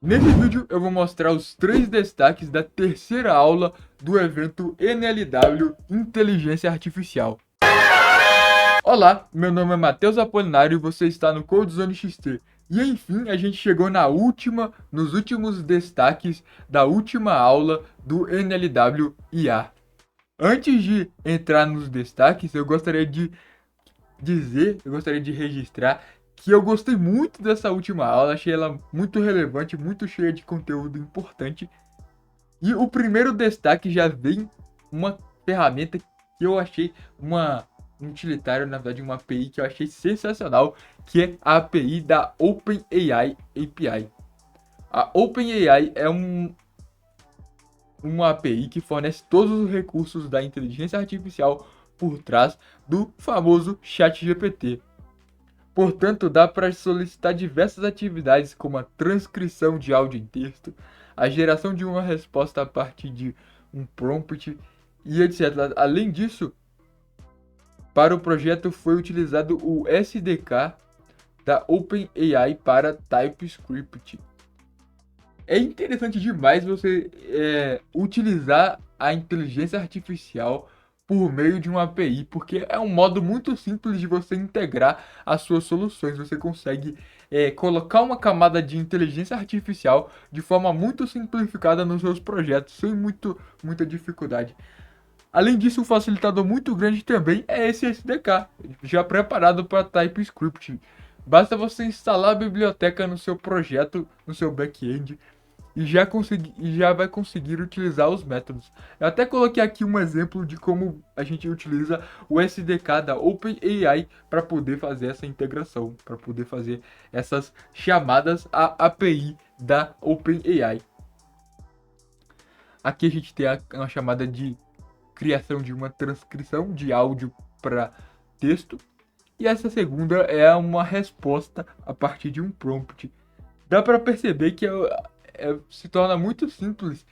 Nesse vídeo eu vou mostrar os 3 destaques da terceira aula do evento NLW Inteligência Artificial. Olá, meu nome é Matheus Apolinário e você está no CodeZone XT. E enfim, a gente chegou nos últimos destaques da última aula do NLW IA. Antes de entrar nos destaques, eu gostaria de registrar que eu gostei muito dessa última aula, achei ela muito relevante, muito cheia de conteúdo importante. E o primeiro destaque já vem uma ferramenta que eu achei um utilitário, na verdade, uma API que eu achei sensacional, que é a API da OpenAI API. A OpenAI é uma API que fornece todos os recursos da inteligência artificial por trás do famoso ChatGPT. Portanto, dá para solicitar diversas atividades como a transcrição de áudio em texto, a geração de uma resposta a partir de um prompt e etc. Além disso, para o projeto foi utilizado o SDK da OpenAI para TypeScript. É interessante demais você utilizar a inteligência artificial por meio de uma API, porque é um modo muito simples de você integrar as suas soluções. Você consegue colocar uma camada de inteligência artificial de forma muito simplificada nos seus projetos, sem muita dificuldade. Além disso, um facilitador muito grande também é esse SDK, já preparado para TypeScript. Basta você instalar a biblioteca no seu projeto, no seu back-end, e já vai conseguir utilizar os métodos. Eu até coloquei aqui um exemplo de como a gente utiliza o SDK da OpenAI para poder fazer essa integração, para poder fazer essas chamadas à API da OpenAI. Aqui a gente tem uma chamada de criação de uma transcrição de áudio para texto, e essa segunda é uma resposta a partir de um prompt. Dá para perceber que se torna muito simples.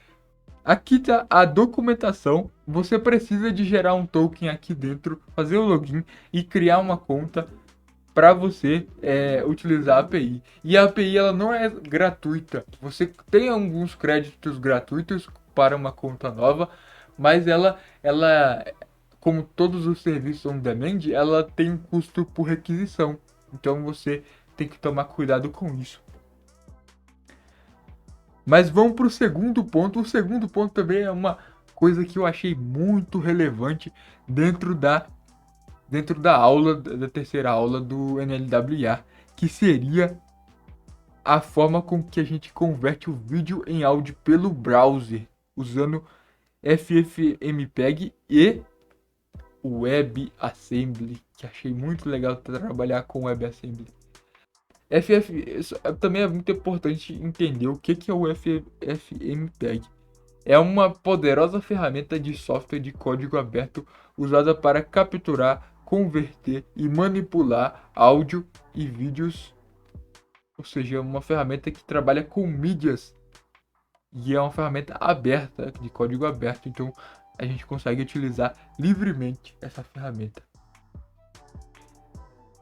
Aqui está a documentação. Você precisa de gerar um token aqui dentro, fazer o login e criar uma conta para você utilizar a API. E a API ela não é gratuita. Você tem alguns créditos gratuitos para uma conta nova, mas ela, como todos os serviços on demand, ela tem um custo por requisição. Então você tem que tomar cuidado com isso. Mas vamos para o segundo ponto. O segundo ponto também é uma coisa que eu achei muito relevante dentro da aula, da terceira aula do NLWA, que seria a forma com que a gente converte o vídeo em áudio pelo browser, usando FFmpeg e o WebAssembly, que achei muito legal trabalhar com WebAssembly. Também é muito importante entender o que é o FFmpeg. É uma poderosa ferramenta de software de código aberto usada para capturar, converter e manipular áudio e vídeos, ou seja, é uma ferramenta que trabalha com mídias e é uma ferramenta aberta, de código aberto, então a gente consegue utilizar livremente essa ferramenta.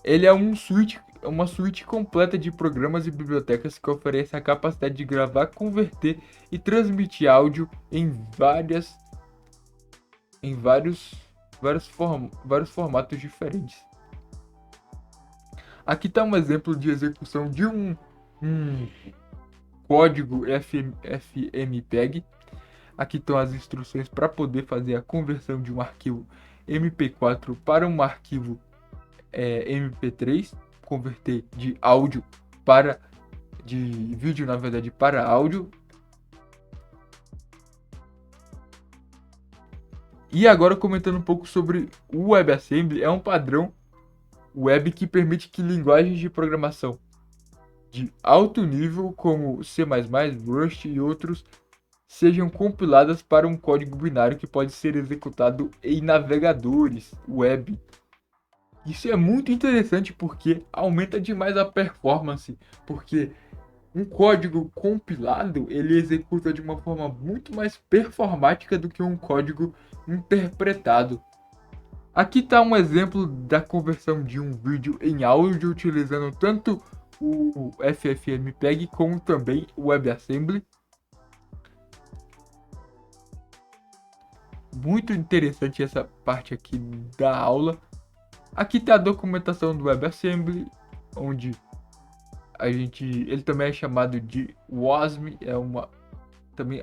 Ele é uma suíte completa de programas e bibliotecas que oferece a capacidade de gravar, converter e transmitir áudio em vários formatos diferentes. Aqui está um exemplo de execução de um código FFmpeg. Aqui estão as instruções para poder fazer a conversão de um arquivo MP4 para um arquivo MP3, converter de vídeo, na verdade, para áudio. E agora comentando um pouco sobre o WebAssembly, é um padrão web que permite que linguagens de programação de alto nível, como C++, Rust e outros, sejam compiladas para um código binário que pode ser executado em navegadores web. Isso é muito interessante porque aumenta demais a performance, porque um código compilado ele executa de uma forma muito mais performática do que um código interpretado. Aqui está um exemplo da conversão de um vídeo em áudio utilizando tanto o FFmpeg como também o WebAssembly. Muito interessante essa parte aqui da aula. Aqui está a documentação do WebAssembly, onde ele também é chamado de WASM, também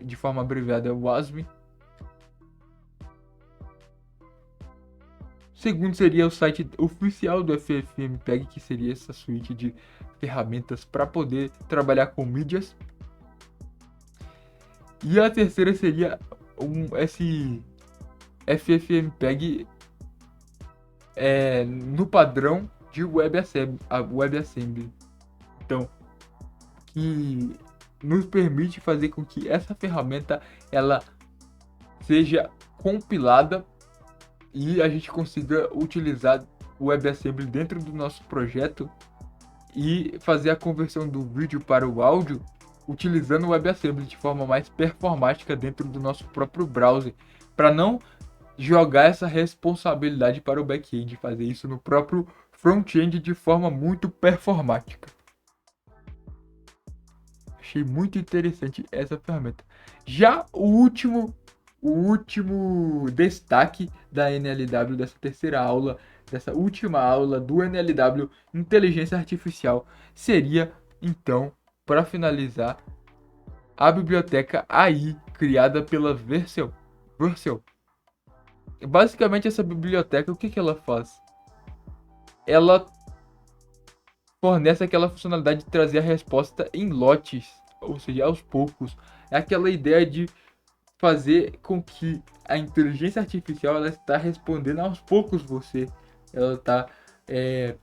de forma abreviada é WASM. Segundo seria o site oficial do FFmpeg, que seria essa suíte de ferramentas para poder trabalhar com mídias. E a terceira seria esse FFmpeg no padrão de WebAssembly. Então, que nos permite fazer com que essa ferramenta ela seja compilada e a gente consiga utilizar o WebAssembly dentro do nosso projeto e fazer a conversão do vídeo para o áudio utilizando o WebAssembly de forma mais performática dentro do nosso próprio browser, para não jogar essa responsabilidade para o back-end, fazer isso no próprio front-end de forma muito performática. Achei muito interessante essa ferramenta. Já o último destaque da NLW, dessa terceira aula, dessa última aula do NLW Inteligência Artificial, seria, então, para finalizar, a biblioteca AI, criada pela Vercel. Basicamente, essa biblioteca, o que ela faz? Ela fornece aquela funcionalidade de trazer a resposta em lotes, ou seja, aos poucos. É aquela ideia de fazer com que a inteligência artificial ela está respondendo aos poucos você. Ela está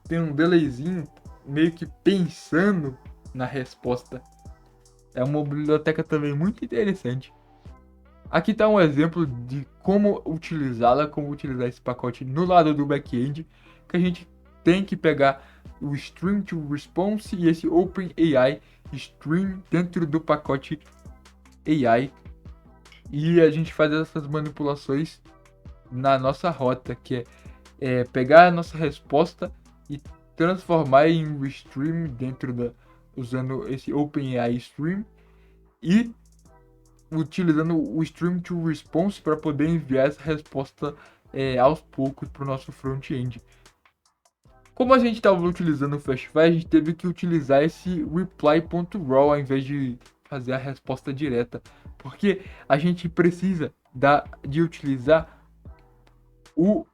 tendo um delayzinho, meio que pensando na resposta. É uma biblioteca também muito interessante. Aqui está um exemplo de como utilizá-la, como utilizar esse pacote no lado do back-end, que a gente tem que pegar o Stream to Response e esse OpenAI Stream dentro do pacote AI. E a gente faz essas manipulações na nossa rota, que é pegar a nossa resposta e transformar em um stream usando esse OpenAI Stream e utilizando o Stream to Response para poder enviar essa resposta aos poucos para o nosso front-end. Como a gente estava utilizando o Fastfy, a gente teve que utilizar esse reply.raw ao invés de fazer a resposta direta, porque a gente precisa de utilizar o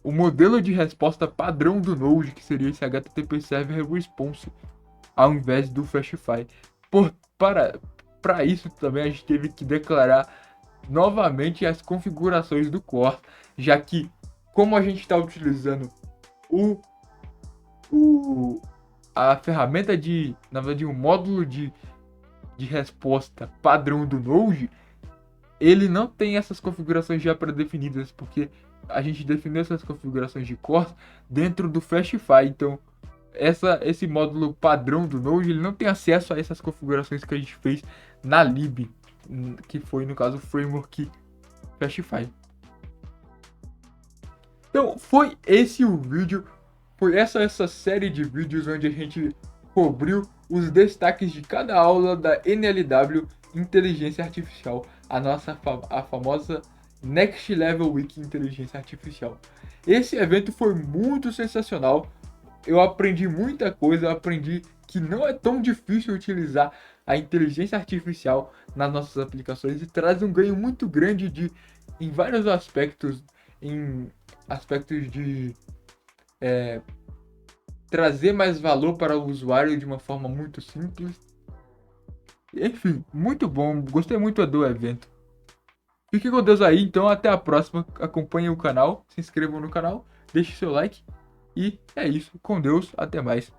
modelo de resposta padrão do Node, que seria esse HTTP Server Response, ao invés do Fastfy. Para isso também a gente teve que declarar novamente as configurações do core, já que como a gente está utilizando a ferramenta na verdade um módulo de resposta padrão do Node, ele não tem essas configurações já pré-definidas, porque a gente definiu essas configurações de core dentro do Fastfy. Então esse módulo padrão do Node ele não tem acesso a essas configurações que a gente fez na lib, que foi no caso o framework Fastfy. Então foi esse o vídeo, foi essa série de vídeos onde a gente cobriu os destaques de cada aula da NLW Inteligência Artificial, a famosa Next Level Week Inteligência Artificial. Esse evento foi muito sensacional, eu aprendi muita coisa, eu aprendi que não é tão difícil utilizar a inteligência artificial nas nossas aplicações e traz um ganho muito grande em vários aspectos, em aspectos de trazer mais valor para o usuário de uma forma muito simples. Enfim, muito bom, gostei muito do evento. Fique com Deus aí, então até a próxima, acompanhem o canal, se inscrevam no canal, deixe seu like e é isso, com Deus, até mais.